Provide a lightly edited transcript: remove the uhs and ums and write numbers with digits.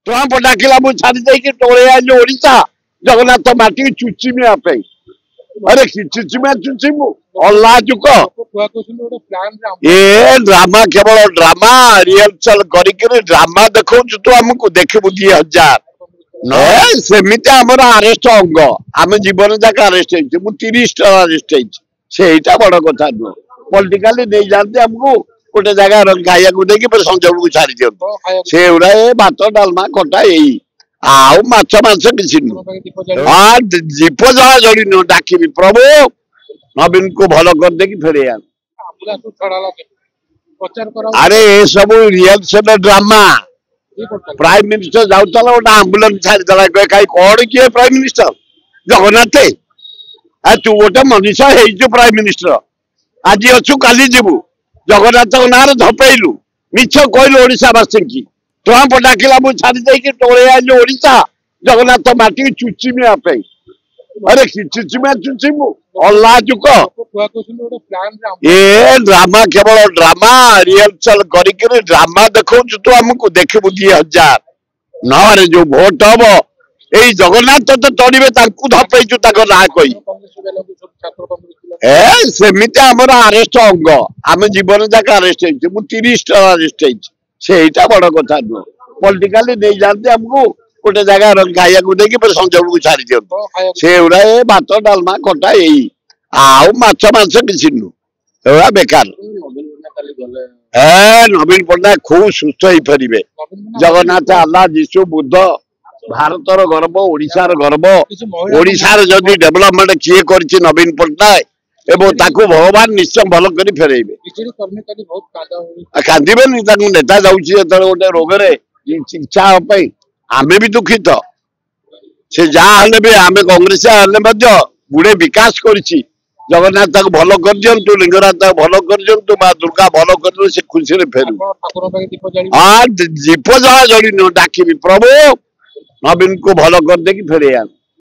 Trump डाकिला मु छाड़ी देकी टोले आइली ओडिशा जगन्नाथ माटी चुचिमिया पे अरे चुचिमिया चुचिमु अल्लाजुक ए ड्रामा केवल ड्रामा रिहर्सल करिके ड्रामा देखौ तू हमको देखबु 2000 न सेमिति हमर अरेस्ट अंग हम जीवन जाक अरेस्ट हेछि मु 30 टा अरेस्ट हेछि सेटा बड़ कथा न पॉलिटिकली दे जानते हमको गोटे जगह खाइया को देकी फिर संजय को छाड़ी दियो से उड़ा ए भात डालमा खटा एई आउ माछ मांस किछि न हां दीप जला जड़ी न डाकिबी प्रभु नवीन को भलो कर देकी फेरे आ अरे ये सब रियल ड्रामा प्राइम मिनिस्टर जाऊला गोटे आंबुलांस छाड़ी देला कहीं कौन किए प्राइम मिनिस्टर जगन्नाथ तू गोटे मनीष हो प्राइम मिनिस्टर आज अच्छु काली जीवु जगन्नाथ ना धपेलु मिछ कहलु ओडिशावासी की ट्रंप डाकिला मु छाड़ी देकी टोले आइली ओडिशा जगन्नाथ माटी चुचिमिया पे अरे चुचिमिया चुचिमु अल्लाजुक ए ड्रामा केवल ड्रामा रिहर्सल करिके ड्रामा देखौ तू हमको देखबु 2000 नहरे जो भोट हम ए जगन्नाथ तो तोड़िबे तांकु धपेजु ताको ना कहि ए सेमिति हमर अरेस्ट अंग हम जीवन जाक अरेस्ट हेछि मु 30 टा अरेस्ट हेछि सेटा बड़ कथा न पॉलिटिकली दे जानते हमको गोटे जगह खाइया को देकी फिर संजय को छाड़ी दियो से उड़ा ए भात डालमा खटा एई आउ माछ मांस किछि न एवा बेकार नवीन पट्टनायक खूब सुस्थ हो फेरबे जगन्नाथ अल्लाह जीशु बुद्ध भारतर गर्व ओडिशार गर्व ओडिशार जदि डेवलपमेंट किए करछि नवीन पट्टनायक एवं ताकू भगवान निश्चय भल कर फेरेबे कांदीबेनी ताकू नेता जाउछि एतरे गोटे रोगरे चिकित्सा पई आमे भी दुखित से जहाँ हेले भी आमे कांग्रेस हेले मध्य गुड़े विकास करछि जगन्नाथ ताकू भल कर दियंतु लिंगराज ताकू भल कर दियंतु मां दुर्गा भल कर से खुशी रे फेरु हां दीप जला जड़ी न डाकिबी प्रभु नवीन को भल कर देकी फेरे आ